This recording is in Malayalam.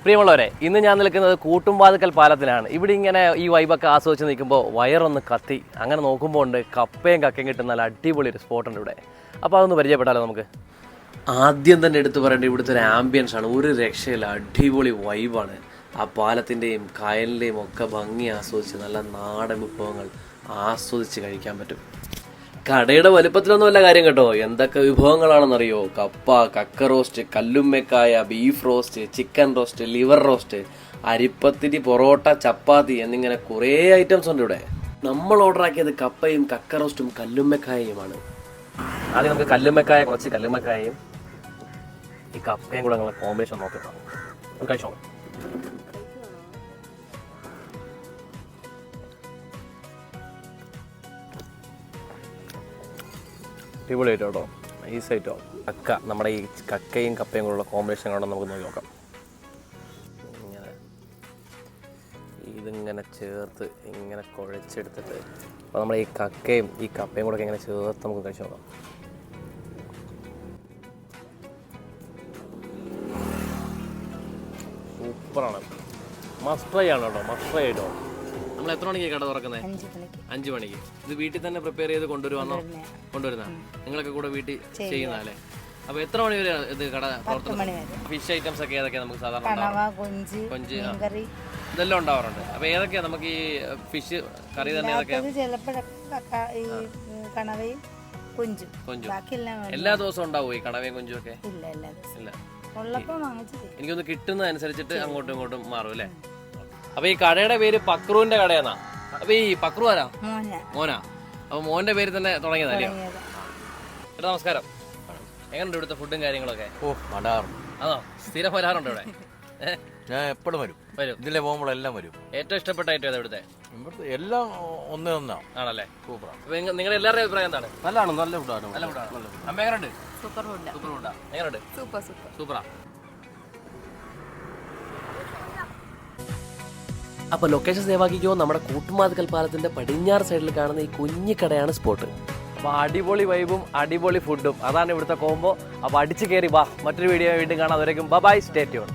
പ്രിയമുള്ളവരെ, ഇന്ന് ഞാൻ നിൽക്കുന്നത് കൂട്ടുംവാതുക്കൽ പാലത്തിലാണ്. ഇവിടെ ഇങ്ങനെ ഈ വൈബൊക്കെ ആസ്വദിച്ച് നിൽക്കുമ്പോൾ വയറൊന്ന് കത്തി. അങ്ങനെ നോക്കുമ്പോൾ ഉണ്ട് കപ്പയും കക്കയും കിട്ടുന്ന നല്ല അടിപൊളി ഒരു സ്പോട്ടുണ്ട് ഇവിടെ. അപ്പോൾ അതൊന്ന് പരിചയപ്പെട്ടാലോ നമുക്ക്. ആദ്യം തന്നെ എടുത്തു പറയേണ്ടത് ഇവിടുത്തെ ഒരു ആംബിയൻസ് ആണ്. ഒരു രക്ഷയില്ല, അടിപൊളി വൈബാണ്. ആ പാലത്തിൻ്റെയും കായലിൻ്റെയും ഒക്കെ ഭംഗി ആസ്വദിച്ച് നല്ല നാടൻ വിഭവങ്ങൾ ആസ്വദിച്ച് കഴിക്കാൻ പറ്റും. കടയുടെ വലുപ്പത്തിലൊന്നുമല്ല കാര്യം കേട്ടോ. എന്തൊക്കെ വിഭവങ്ങളാണെന്നറിയോ? കപ്പ, കക്ക റോസ്റ്റ്, കല്ലുമ്മക്കായ, beef roast, chicken roast, liver roast, അരിപ്പത്തിരി, പൊറോട്ട, ചപ്പാത്തി എന്നിങ്ങനെ കുറേ ഐറ്റംസ് ഉണ്ട് ഇവിടെ. നമ്മൾ ഓർഡർ ആക്കിയത് കപ്പയും കക്ക റോസ്റ്റും കല്ലുമ്മക്കായയുമാണ്. ആദ്യം നമുക്ക് കല്ലുമ്മക്കായ, കുറച്ച് കല്ലുമ്മക്കായയും ഈ കപ്പയും കൂടെ ഞങ്ങൾ കോമ്പിനേഷൻ നോക്കാം. കഴിച്ചോ. അടിപൊളിയായിട്ടോ കേട്ടോ, നൈസായിട്ടോ. കക്ക, നമ്മുടെ ഈ കക്കയും കപ്പയും കൂടെയുള്ള കോമ്പിനേഷൻ കാണാൻ നമുക്ക് നോക്കി നോക്കാം. ഇങ്ങനെ ഇതിങ്ങനെ ചേർത്ത് ഇങ്ങനെ കുഴച്ചെടുത്തിട്ട് അപ്പോൾ നമ്മൾ ഈ കക്കയും ഈ കപ്പയും കൂടെ ഇങ്ങനെ ചേർത്ത് നമുക്ക് കഴിച്ചു നോക്കാം. സൂപ്പറാണ്, മസ്റ്റ് ട്രൈ ആണ് കേട്ടോ, മസ്റ്റ് ട്രൈ ആയിട്ടോ. നമ്മൾ എത്ര മണിക്ക് കട തുറക്കുന്നത്? 5 മണിക്ക്. ഇത് വീട്ടിൽ തന്നെ പ്രിപ്പയർ ചെയ്ത് കൊണ്ടുവരുന്ന നിങ്ങളൊക്കെ കൂടെ വീട്ടിൽ ചെയ്യുന്നതല്ലേ? അപ്പൊ എത്ര മണി വരെ ഇത് കട പ്രവർത്തനം? ഫിഷ് ഐറ്റംസ് ഒക്കെ ഏതൊക്കെയാ നമുക്ക് സാധാരണ? കൊഞ്ച് ഇതെല്ലാം ഉണ്ടാവാറുണ്ട്. അപ്പൊ ഏതൊക്കെയാ നമുക്ക് ഈ ഫിഷ് കറി തന്നെ? കൊഞ്ചും എല്ലാ ദിവസവും ഉണ്ടാവും ഈ കണവയും കൊഞ്ചും ഒക്കെ? ഇല്ല, എനിക്കൊന്ന് കിട്ടുന്ന അനുസരിച്ചിട്ട് അങ്ങോട്ടും ഇങ്ങോട്ടും മാറും അല്ലേ? അപ്പൊ ഈ കടയുടെ പേര് പക്രുവിന്റെ കടയാന്നാ. അപ്പൊ ഈ പക്രു ആരാ? മോനാ. അപ്പൊ മോന്റെ പേര് തന്നെ തുടങ്ങിയതല്ലേ? ചേട്ടാ നമസ്കാരം. എങ്ങനെയുണ്ട് ഇവിടുത്തെ ഫുഡും കാര്യങ്ങളൊക്കെ? അതോ സ്ഥിരം വരാറുണ്ടോ ഇവിടെ? ഞാൻ എപ്പോഴും വരും. ഇതിലെ പോകുമ്പോഴെല്ലാം വരും. ഏറ്റവും ഇഷ്ടപ്പെട്ട ഐറ്റം ഇവിടുത്തെ? എല്ലാം ഒന്നാണ് ആണല്ലേ? സൂപ്പർ. നിങ്ങളുടെ എല്ലാവരുടെയും അഭിപ്രായം എന്താണ്? നല്ലതാണ്, നല്ല ഫുഡാണ്. അമ്മ എങ്ങനെയുണ്ട്? സൂപ്പർ ഫുഡാ. എങ്ങനെയുണ്ട്? സൂപ്പറാ. അപ്പോൾ ലൊക്കേഷൻ സേവാക്കിക്കോ. നമ്മുടെ കൂട്ടുംവാതുക്കൽ പാലത്തിൻ്റെ പടിഞ്ഞാറ് സൈഡിൽ കാണുന്ന ഈ കുഞ്ഞിക്കടയാണ് സ്പോട്ട്. അപ്പോൾ അടിപൊളി വൈബും അടിപൊളി ഫുഡും അതാണ് ഇവിടുത്തെ കോംബോ. അപ്പോൾ അടിച്ചു കയറി വാ. മറ്റൊരു വീഡിയോ വീണ്ടും കാണാം. അതുവരേക്കും ബൈ, സ്റ്റേ ട്യൂൺ.